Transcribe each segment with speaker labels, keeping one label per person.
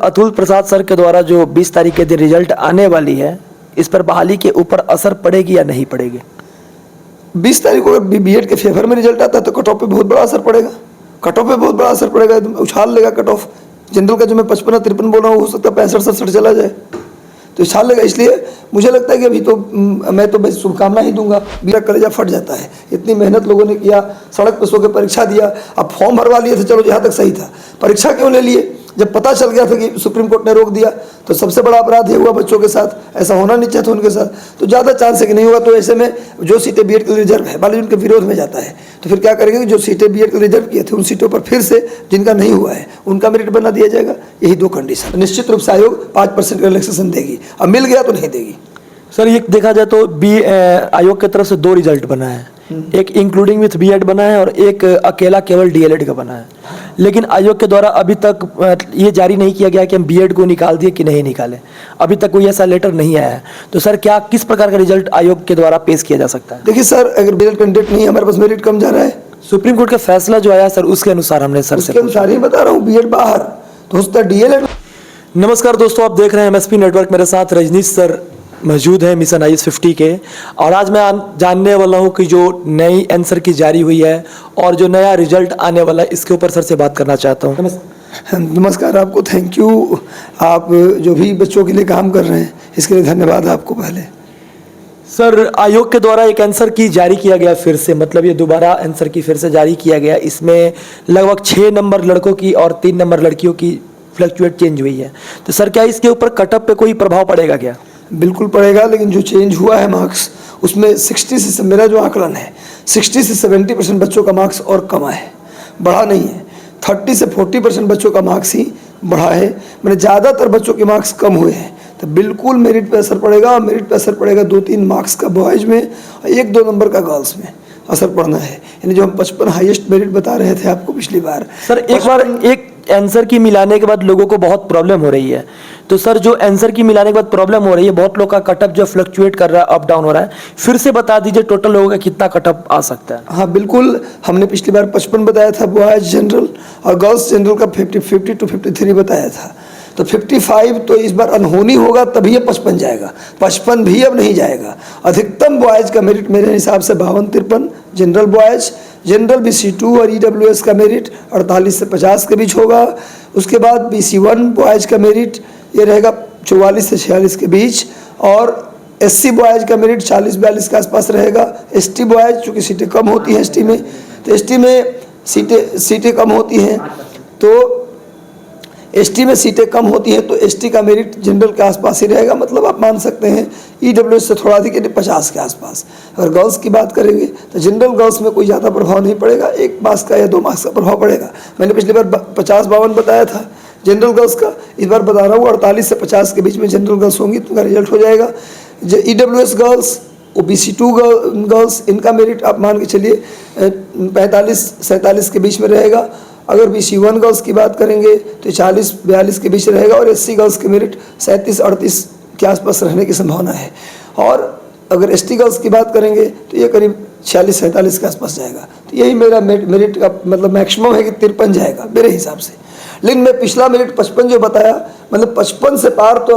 Speaker 1: Atul Prasad sir के द्वारा जो 20 तारीख के दिन रिजल्ट आने वाली है, इस पर बहाली के ऊपर असर पड़ेगी या नहीं पड़ेगी?
Speaker 2: 20 तारीख को अगर बीएड के फेवर में रिजल्ट आता है तो कट ऑफ पे बहुत बड़ा असर पड़ेगा। कट ऑफ पे बहुत बड़ा असर पड़ेगा, उछाल लेगा कट ऑफ। जनरल का जो मैं 55-53 बोल रहा हूँ, हो सकता है 65-67 चला जाए, तो उछाल लेगा। इसलिए मुझे लगता है कि अभी तो मैं तो बस शुभकामना ही दूंगा। मेरा कलेजा फट जाता है, इतनी मेहनत लोगों ने किया, सड़क पर सो के परीक्षा दिया, अब फॉर्म भरवा लिए थे, चलो यहाँ तक सही था, परीक्षा क्यों ले लिए? जब पता चल गया था कि सुप्रीम कोर्ट ने रोक दिया, तो सबसे बड़ा अपराध ये हुआ बच्चों के साथ। ऐसा होना नहीं चाहिए था उनके साथ, तो ज़्यादा चांस है कि नहीं होगा। तो ऐसे में जो सीटें बीएड के लिए रिजर्व है, मान लीजिए उनके विरोध में जाता है, तो फिर क्या करेंगे कि जो सीटें बीएड के लिए रिजर्व किए थे, उन सीटों पर फिर से जिनका नहीं हुआ है उनका मेरिट बना दिया जाएगा। यही दो कंडीशन। निश्चित रूप से आयोग 5% का रिलैक्सेशन देगी, अब मिल गया तो नहीं देगी।
Speaker 1: सर, ये देखा जाए तो आयोग की तरफ से 2 रिजल्ट बना है, एक इंक्लूडिंग विथ बीएड बना है और एक अकेला केवल डीएलएड का बना है। लेकिन आयोग के द्वारा अभी तक ये जारी नहीं किया गया कि हम बीएड को निकाल दिए कि नहीं निकालें, अभी तक कोई ऐसा लेटर नहीं आया है। तो सर, क्या किस प्रकार का रिजल्ट आयोग के द्वारा पेश किया जा सकता है?
Speaker 2: देखिए सर, अगर बीएड कैंडिडेट नहीं है, हमारे पास मेरिट कम जा रहा है।
Speaker 1: सुप्रीम कोर्ट का फैसला जो आया सर, उसके अनुसार हमने सर से
Speaker 2: अनुसार ही बता रहा हूँ, बीएड बाहर तो हो सकता है डीएलएड।
Speaker 1: नमस्कार दोस्तों, आप देख रहे हैं एमएसपी नेटवर्क। मेरे साथ रजनीश सर मौजूद है मिशन IAS 50 के, और आज मैं जानने वाला हूं कि जो नई आंसर की जारी हुई है और जो नया रिजल्ट आने वाला है, इसके ऊपर सर से बात करना चाहता हूं।
Speaker 2: नमस्कार आपको, थैंक यू। आप जो भी बच्चों के लिए काम कर रहे हैं, इसके लिए धन्यवाद आपको। पहले
Speaker 1: सर, आयोग के द्वारा एक आंसर की जारी किया गया फिर से, मतलब ये दोबारा आंसर की फिर से जारी किया गया। इसमें लगभग 6 नंबर लड़कों की और 3 नंबर लड़कियों की फ्लक्चुएट चेंज हुई है। तो सर, क्या इसके ऊपर कटअप पे कोई प्रभाव पड़ेगा क्या?
Speaker 2: बिल्कुल पड़ेगा, लेकिन जो चेंज हुआ है मार्क्स, उसमें 60 से, मेरा जो आकलन है 60 से 70% बच्चों का मार्क्स और कमा है, बढ़ा नहीं है। 30 से 40% बच्चों का मार्क्स ही बढ़ा है, मैंने ज़्यादातर बच्चों के मार्क्स कम हुए हैं। तो बिल्कुल मेरिट पे असर पड़ेगा, और मेरिट पे असर पड़ेगा 2-3 मार्क्स का बॉयज़ में और 1-2 नंबर का गर्ल्स में असर पड़ना है। यानी जो हम 55 हाईएस्ट मेरिट बता रहे थे आपको पिछली बार।
Speaker 1: सर, एक बार एक आंसर की मिलाने के बाद लोगों को बहुत प्रॉब्लम हो रही है। तो सर, जो आंसर की मिलाने के बाद प्रॉब्लम हो रही है, बहुत लोग का कटअप जो फ्लक्चुएट कर रहा है, अप डाउन हो रहा है, फिर से बता दीजिए टोटल लोगों का कितना कटअप आ सकता है?
Speaker 2: हाँ बिल्कुल, हमने पिछली बार 55 बताया था बॉयज जनरल, और गर्ल्स जनरल का 50 to 53 बताया था। तो 55 तो इस बार अनहोनी होगा, तभी ये 55 जाएगा। 55 भी अब नहीं जाएगा। अधिकतम बॉयज़ का मेरिट मेरे हिसाब से 52-53 जनरल बॉयज़, जनरल BC2 और EWS का मेरिट 48 से 50 के बीच होगा। उसके बाद BC1 बॉयज़ का मेरिट ये रहेगा 44 से 46 के बीच, और SC बॉयज़ का मेरिट 40-42 के आसपास रहेगा। ST बॉयज़, चूँकि सीटें कम होती हैं ST में, तो ST में सीटें कम होती हैं, तो ST में सीटें कम होती हैं, तो ST का मेरिट जनरल के आसपास ही रहेगा। मतलब आप मान सकते हैं EWS से थोड़ा अधिक, 50 के आसपास। अगर गर्ल्स की बात करेंगे तो जनरल गर्ल्स में कोई ज़्यादा प्रभाव नहीं पड़ेगा, 1 मार्क्स का या 2 मार्क्स का प्रभाव पड़ेगा। मैंने पिछली बार 50-52 बताया था जनरल गर्ल्स का, इस बार बता रहा हूँ 48 से 50 के बीच में जनरल गर्ल्स होंगी, तो उनका रिजल्ट हो जाएगा। जो EWS गर्ल्स, OBC2 गर्ल्स, इनका मेरिट आप मान के चलिए 45-47 के बीच में रहेगा। अगर BC1 गर्ल्स की बात करेंगे तो 40-42 के बीच रहेगा, और SC गर्ल्स के मेरिट 37-38 के आसपास रहने की संभावना है। और अगर ST गर्ल्स की बात करेंगे तो ये करीब 46-47 के आसपास जाएगा। तो यही मेरा मेरिट का मतलब मैक्सिमम है कि 53 जाएगा मेरे हिसाब से। लेकिन मैं पिछला मेरिट 55 जो बताया, मतलब 55 से पार तो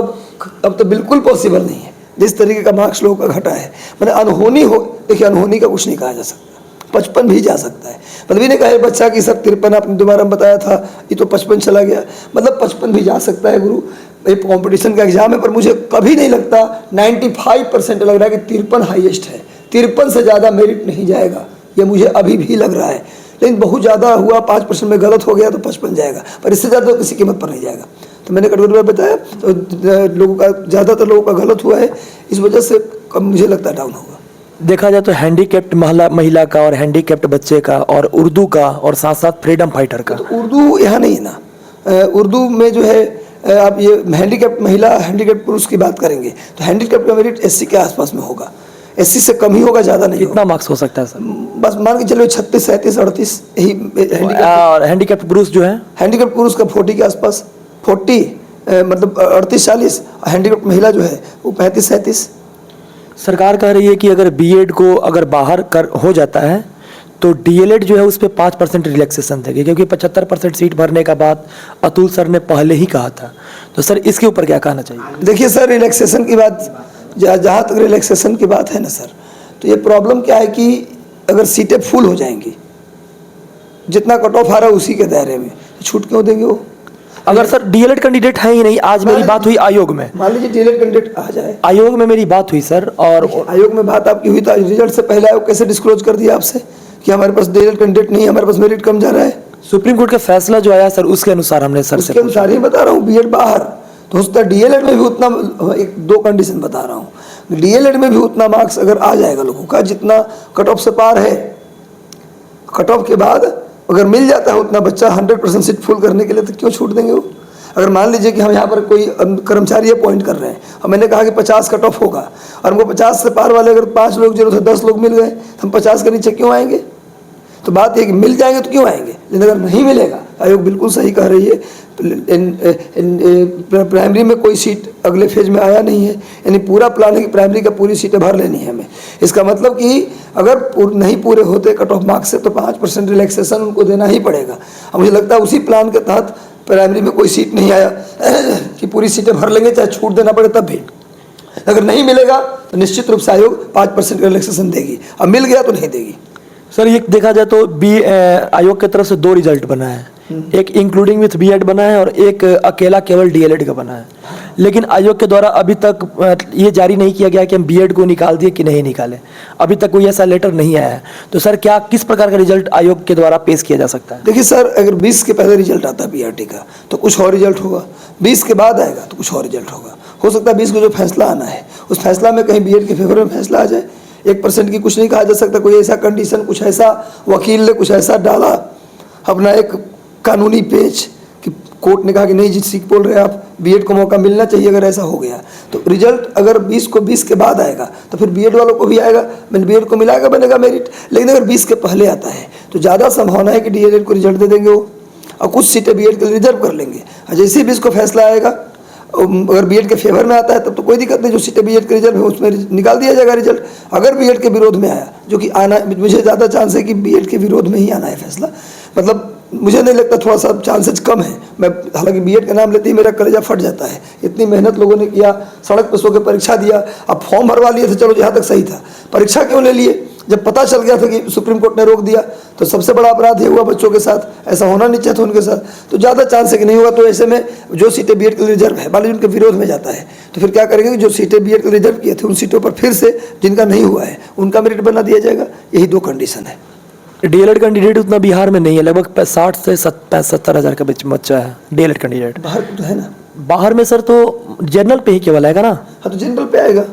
Speaker 2: अब तो बिल्कुल पॉसिबल नहीं है। जिस तरीके का मार्क्स लोगों का घटा है, मैंने अनहोनी हो, देखिए अनहोनी का कुछ नहीं कहा जा सकता, 55 भी जा सकता है। मतलब ये नहीं कहा बच्चा कि सर 53 आपने दोबारा बताया था, ये तो 55 चला गया, मतलब 55 भी जा सकता है गुरु। ये कॉम्पिटिशन का एग्जाम है, पर मुझे कभी नहीं लगता, 95% लग रहा है कि 53 हाईएस्ट है। 53 से ज़्यादा मेरिट नहीं जाएगा, ये मुझे अभी भी लग रहा है। लेकिन बहुत ज़्यादा हुआ, 5% में गलत हो गया तो 55 जाएगा, पर इससे ज़्यादा तो किसी कीमत पर नहीं जाएगा। तो मैंने कटोरी में बताया, तो लोगों का, ज़्यादातर लोगों का गलत हुआ है, इस वजह से कम मुझे लगता है डाउन होगा।
Speaker 1: देखा जाए तो हैंडीकैप्ड महिला का और हैंडीकैप्ड बच्चे का और उर्दू का और साथ साथ फ्रीडम फाइटर का।
Speaker 2: तो उर्दू यहाँ नहीं है ना, उर्दू में जो है आप ये हैंडीकैप्ड महिला, हैंडीकैप्ड पुरुष की बात करेंगे तो हैंडीकैप्ड का मेरिट SC के आसपास में होगा, SC से कम ही होगा, ज़्यादा नहीं।
Speaker 1: कितना मार्क्स हो सकता है सर?
Speaker 2: बस मान के चलो 36, 37, 38 यही।
Speaker 1: और हैंडीकैप्ड पुरुष जो है,
Speaker 2: हैंडीकैप्ड पुरुष का 40 के आसपास, 40 मतलब 38-40। हैंडीकैप्ड महिला जो है वो 35-37।
Speaker 1: सरकार कह रही है कि अगर बीएड को अगर बाहर हो जाता है तो डीएलएड जो है उस पर 5% रिलैक्सेशन देगी, क्योंकि 75% सीट भरने का बात अतुल सर ने पहले ही कहा था। तो सर इसके ऊपर क्या कहना चाहिए?
Speaker 2: देखिए सर, रिलैक्सेशन की बात, जहाँ तक रिलैक्सेशन की बात है ना सर, तो ये प्रॉब्लम क्या है कि अगर सीटें फुल हो जाएंगी, जितना कट ऑफ आ रहा है उसी के दायरे में, छूट क्यों देंगे वो?
Speaker 1: अगर सर डीएलएड कैंडिडेट है ही नहीं, आज मेरी बात हुई आयोग में,
Speaker 2: मान लीजिए डीएलएड कैंडिडेट आ जाए,
Speaker 1: आयोग में मेरी बात हुई सर, और
Speaker 2: आयोग में बात आपकी हुई तो रिजल्ट से पहले आयोग कैसे डिस्क्लोज कर दिया आपसे कि हमारे पास डीएलएड कैंडिडेट नहीं है, हमारे पास मेरिट कम जा रहा है?
Speaker 1: सुप्रीम कोर्ट का फैसला जो आया सर, उसके अनुसार हमने सर से
Speaker 2: उसके अनुसार ही बता रहा हूँ, बीएड बाहर तो उसका डीएलएड में भी उतना, एक दो कंडीशन बता रहा हूँ, डीएलएड में भी उतना मार्क्स अगर आ जाएगा लोगों का जितना कट ऑफ से पार है, कट ऑफ के बाद अगर मिल जाता है उतना बच्चा 100% सीट फुल करने के लिए, तो क्यों छूट देंगे वो? अगर मान लीजिए कि हम यहाँ पर कोई कर्मचारी अपॉइंट कर रहे हैं और मैंने कहा कि 50 कट ऑफ होगा और हमको 50 से पार वाले अगर 5 लोग जरूरत है, 10 लोग मिल गए, हम 50 के नीचे क्यों आएंगे? तो बात ये कि मिल जाएंगे तो क्यों आएंगे, लेकिन अगर नहीं मिलेगा, आयोग बिल्कुल सही कह रही है, प्राइमरी में कोई सीट अगले फेज में आया नहीं है, यानी पूरा प्लान है कि प्राइमरी का पूरी सीटें भर लेनी है हमें। इसका मतलब कि अगर नहीं पूरे होते कट ऑफ मार्क्स से तो 5% रिलैक्सेशन उनको देना ही पड़ेगा। अब मुझे लगता है उसी प्लान के तहत प्राइमरी में कोई सीट नहीं आया कि पूरी सीटें भर लेंगे चाहे छूट देना पड़े तब भी। अगर नहीं मिलेगा तो निश्चित रूप से आयोग 5% रिलैक्सेशन देगी, अब मिल गया तो नहीं देगी।
Speaker 1: सर ये देखा जाए तो आयोग की तरफ से 2 रिजल्ट बना है, एक इंक्लूडिंग विथ बीएड बना है और एक अकेला केवल डीएलएड का बना है, लेकिन आयोग के द्वारा अभी तक ये जारी नहीं किया गया कि हम बीएड को निकाल दिए कि नहीं निकाले, अभी तक कोई ऐसा लेटर नहीं आया है। तो सर क्या किस प्रकार का रिजल्ट आयोग के द्वारा पेश किया जा सकता है?
Speaker 2: देखिए सर, अगर 20 के पहले रिजल्ट आता है बीआरटी का तो कुछ और रिजल्ट होगा, 20 के बाद आएगा तो कुछ और रिजल्ट होगा। हो सकता है 20 को जो फैसला आना है उस फैसला में कहीं बीएड के फेवर में फैसला आ जाए। 1% की कुछ नहीं कहा जा सकता, कोई ऐसा कंडीशन, कुछ ऐसा वकील ने कुछ ऐसा डाला अपना एक कानूनी पेच कि कोर्ट ने कहा कि नहीं जी ठीक बोल रहे हैं आप, बीएड को मौका मिलना चाहिए। अगर ऐसा हो गया तो रिजल्ट अगर 20 को 20 के बाद आएगा तो फिर बीएड वालों को भी आएगा, मैंने बीएड को मिलाएगा, बनेगा मेरिट। लेकिन अगर 20 के पहले आता है तो ज़्यादा संभावना है कि डीएलएड को रिजल्ट दे देंगे वो, और कुछ सीटें बीएड के लिए रिजर्व कर लेंगे। जैसे ही 20 को फैसला आएगा, अगर बीएड के फेवर में आता है तब तो कोई दिक्कत नहीं, जो सीटें बीएड के रिजल्ट है उसमें निकाल दिया जाएगा रिजल्ट। अगर बीएड के विरोध में आया, जो कि आना, मुझे ज़्यादा चांस है कि बीएड के विरोध में ही आना है फैसला, मतलब मुझे नहीं लगता, थोड़ा सा चांसेज कम है। मैं हालांकि बीएड का नाम लेते ही मेरा कलेजा फट जाता है, इतनी मेहनत लोगों ने किया, सड़क पर सो के परीक्षा दिया, अब फॉर्म भरवा लिए थे, चलो यहाँ तक सही था, परीक्षा क्यों ले लिए? जब पता चल गया था कि सुप्रीम कोर्ट ने रोक दिया तो सबसे बड़ा अपराध ये हुआ बच्चों के साथ, ऐसा होना नहीं चाहिए था उनके साथ। तो ज़्यादा चांस है कि नहीं होगा। तो ऐसे में जो सीटें बीएड के लिए रिजर्व है, मान लीजिए उनके विरोध में जाता है, तो फिर क्या करेंगे कि जो सीटें बीएड के लिए रिजर्व किए थे उन सीटों पर फिर से जिनका नहीं हुआ है उनका मेरिट बना दिया जाएगा। यही 2 कंडीशन है।
Speaker 1: डीएलएड कैंडिडेट उतना बिहार में नहीं है, लगभग 60 से 70 हज़ार का बच्चा है डीएलएड कैंडिडेट।
Speaker 2: बाहर तो है ना,
Speaker 1: बाहर में सर तो जनरल पे ही केवल आएगा ना?
Speaker 2: हाँ, तो जनरल पे आएगा।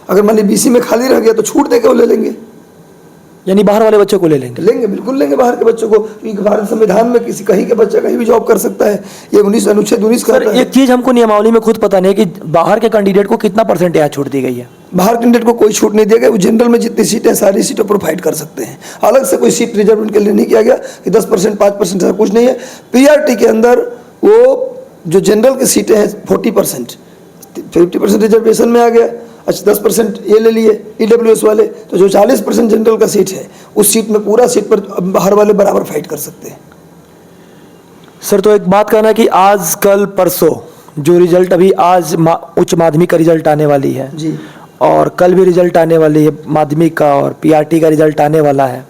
Speaker 2: अगर मान लीजिए बीसी में खाली रह गया तो छूट देकर वो ले लेंगे,
Speaker 1: यानी बाहर वाले बच्चों को ले लेंगे?
Speaker 2: लेंगे, बिल्कुल लेंगे बाहर के बच्चों को, क्योंकि भारत संविधान में किसी कहीं के बच्चा कहीं भी जॉब कर सकता है, ये अनुच्छेद 19 कहता है।
Speaker 1: एक चीज हमको नियमावली में खुद पता नहीं है कि बाहर के कैंडिडेट को कितना परसेंट यहाँ छूट दी गई है?
Speaker 2: बाहर कैंडिडेट को कोई छूट नहीं दिया गया, वो जनरल में जितनी सीटें सारी सीटें प्रोवाइड कर सकते हैं। अलग से कोई सीट रिजर्व उनके लिए नहीं किया गया कि 10% 5% ऐसा कुछ नहीं है। पीआरटी के अंदर वो जो जनरल की सीटें हैं 40%, 50% रिजर्वेशन में आ गया। अच्छा 10% ये ले लिए ईडब्ल्यूएस वाले, तो जो 40% जनरल का सीट है उस सीट में पूरा सीट पर बाहर वाले बराबर फाइट कर सकते हैं।
Speaker 1: सर तो एक बात कहना है कि आज कल परसों जो रिजल्ट अभी आज उच्च माध्यमिक का रिजल्ट आने वाली है
Speaker 2: जी,
Speaker 1: और कल भी रिजल्ट आने वाली है माध्यमिक का, और पीआरटी का रिजल्ट आने वाला है,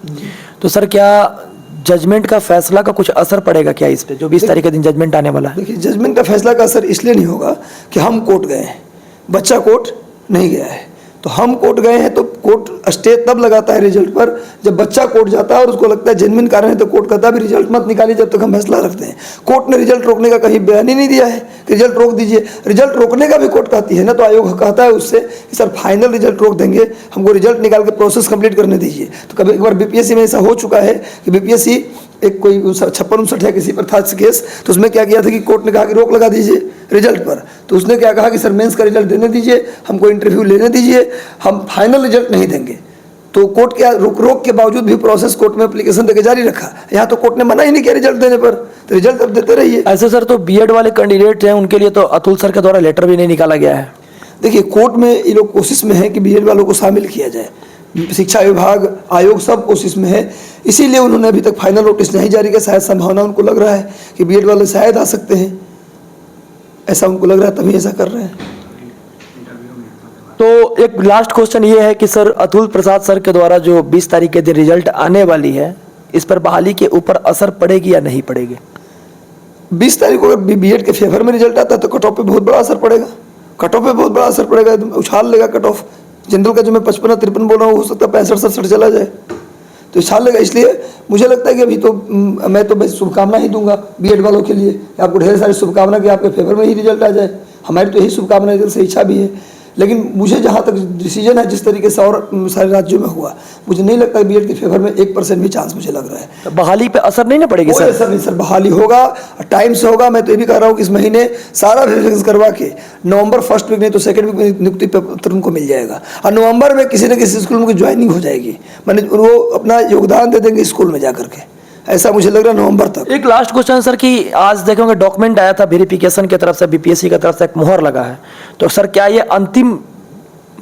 Speaker 1: तो सर क्या जजमेंट का फैसला का कुछ असर पड़ेगा क्या इस पे, जो 20 तारीख के दिन जजमेंट आने वाला है?
Speaker 2: देखिए, जजमेंट का फैसला का असर इसलिए नहीं होगा कि हम कोर्ट गए हैं, बच्चा कोर्ट नहीं गया है। तो हम कोर्ट गए हैं तो कोर्ट स्टे तब लगाता है रिजल्ट पर जब बच्चा कोर्ट जाता है और उसको लगता है जेन्युइन कारण है, तो कोर्ट कहता है भी रिजल्ट मत निकालिए जब तक हम फैसला रखते हैं। कोर्ट ने रिजल्ट रोकने का कहीं बयान ही नहीं दिया है कि रिजल्ट रोक दीजिए। रिजल्ट रोकने का भी कोर्ट कहती है ना, तो आयोग कहता है उससे कि सर फाइनल रिजल्ट रोक देंगे, हमको रिजल्ट निकाल के प्रोसेस कंप्लीट करने दीजिए। तो कभी एक बार बीपीएससी में ऐसा हो चुका है कि बीपीएससी एक कोई 56-59 है किसी पर था केस, तो उसमें क्या किया था कि कोर्ट ने कहा कि रोक लगा दीजिए रिजल्ट पर। तो उसने क्या कहा कि सर मेंस का रिजल्ट देने दीजिए, हमको इंटरव्यू लेने दीजिए, हम फाइनल रिजल्ट नहीं देंगे। तो कोर्ट क्या रोक के बावजूद भी प्रोसेस कोर्ट में एप्लीकेशन देकर जारी रखा। यहाँ तो कोर्ट ने मना ही नहीं किया रिजल्ट देने पर, तो रिजल्ट अब देते रहिए।
Speaker 1: ऐसे सर तो बीएड वाले कैंडिडेट हैं उनके लिए तो अतुल सर के द्वारा लेटर भी नहीं निकाला गया है।
Speaker 2: देखिए, कोर्ट में ये लोग कोशिश में है कि बीएड वालों को शामिल किया जाए, शिक्षा विभाग आयोग सब कोशिश में है, इसीलिए उन्होंने अभी तक फाइनल नोटिस नहीं जारी किया। शायद संभावना उनको लग रहा है कि बीएड वाले शायद आ सकते हैं। ऐसा उनको लग रहा है, तभी ऐसा कर रहे हैं।
Speaker 1: तो एक लास्ट क्वेश्चन ये है कि सर अतुल प्रसाद सर के द्वारा जो 20 तारीख के दिन रिजल्ट आने वाली है, इस पर बहाली के ऊपर असर पड़ेगी या नहीं पड़ेगी?
Speaker 2: 20 तारीख को अगर बीएड के फेवर में रिजल्ट आता है तो कट ऑफ पे बहुत बड़ा असर पड़ेगा। कट ऑफ पे बहुत बड़ा असर पड़ेगा, एकदम उछाल लेगा कट ऑफ। जनरल का जो मैं 55-53 बोल रहा हूँ, हो सकता है 65-67 चला जाए, तो उछाल लेगा। इसलिए मुझे लगता है कि अभी तो मैं तो बस शुभकामना ही दूंगा बीएड वालों के लिए, आपको ढेर सारी शुभकामना कि आपके फेवर में ही रिजल्ट आ जाए। हमारी तो यही शुभकामना दिल से इच्छा भी है। लेकिन मुझे जहाँ तक डिसीजन है, जिस तरीके से और सारे राज्यों में हुआ, मुझे नहीं लगता बीएड के फेवर में 1% भी चांस मुझे लग रहा है।
Speaker 1: तो बहाली पे असर नहीं ना पड़ेगी
Speaker 2: कोई
Speaker 1: सर?
Speaker 2: असर नहीं सर, बहाली होगा, टाइम से होगा। मैं तो ये भी कह रहा हूँ कि इस महीने सारा वेरिफिकेशन करवा के नवंबर फर्स्ट वीक नहीं तो सेकंड वीक में नियुक्ति पत्र उनको मिल जाएगा, और नवंबर में किसी न किसी स्कूल में ज्वाइनिंग हो जाएगी, मैंने वो अपना योगदान दे देंगे स्कूल में जाकर के, ऐसा मुझे लग रहा है नवंबर तक।
Speaker 1: एक लास्ट क्वेश्चन सर कि आज देखेंगे डॉक्यूमेंट आया था वेरिफिकेशन की तरफ से, बीपीएससी की तरफ से एक मोहर लगा है, तो सर क्या ये अंतिम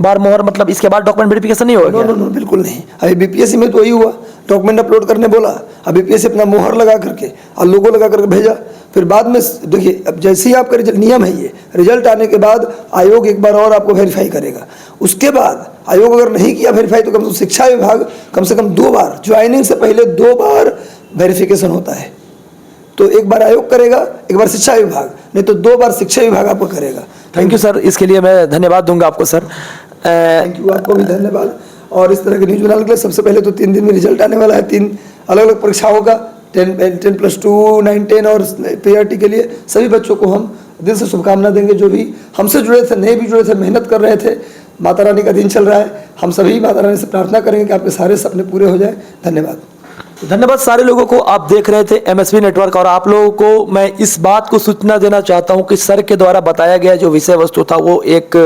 Speaker 1: बार मोहर, मतलब इसके बाद डॉक्यूमेंट वेरिफिकेशन नहीं होगा?
Speaker 2: नो, बिल्कुल नहीं। अभी बीपीएससी में तो वही हुआ, डॉक्यूमेंट अपलोड करने बोला, अब बीपीएससी अपना मोहर लगा करके और लोगो लगा करके भेजा। फिर बाद में देखिए, अब जैसे ही आपका नियम है ये, रिजल्ट आने के बाद आयोग एक बार और आपको वेरीफाई करेगा। उसके बाद आयोग अगर नहीं किया वेरीफाई तो कम से कम शिक्षा विभाग कम से कम 2 बार, ज्वाइनिंग से पहले 2 बार वेरिफिकेशन होता है। तो एक बार आयोग करेगा, एक बार शिक्षा विभाग, नहीं तो 2 बार शिक्षा विभाग आपको करेगा।
Speaker 1: थैंक यू सर, इसके लिए मैं धन्यवाद दूंगा आपको सर।
Speaker 2: थैंक यू, आपको भी धन्यवाद। और इस तरह के न्यूज़ बनाने के लिए सबसे पहले तो 3 दिन में रिजल्ट आने वाला है, 3 अलग अलग परीक्षाओं का, 10+2, 9, 10 और पीआरटी के लिए सभी बच्चों को हम दिल से शुभकामना देंगे। जो भी हमसे जुड़े थे, नहीं भी जुड़े थे, मेहनत कर रहे थे, माता रानी का दिन चल रहा है, हम सभी माता रानी से प्रार्थना करेंगे कि आपके सारे सपने पूरे हो जाए। धन्यवाद।
Speaker 1: धन्यवाद सारे लोगों को। आप देख रहे थे एमएसवी नेटवर्क, और आप लोगों को मैं इस बात को सूचना देना चाहता हूं कि सर के द्वारा बताया गया जो विषय वस्तु था वो एक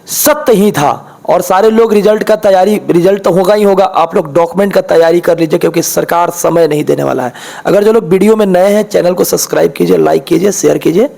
Speaker 1: सत्य ही था, और सारे लोग रिजल्ट तो होगा ही होगा। आप लोग डॉक्यूमेंट का तैयारी कर लीजिए, क्योंकि सरकार समय नहीं देने वाला है। अगर जो लोग वीडियो में नए हैं, चैनल को सब्सक्राइब कीजिए, लाइक कीजिए, शेयर कीजिए।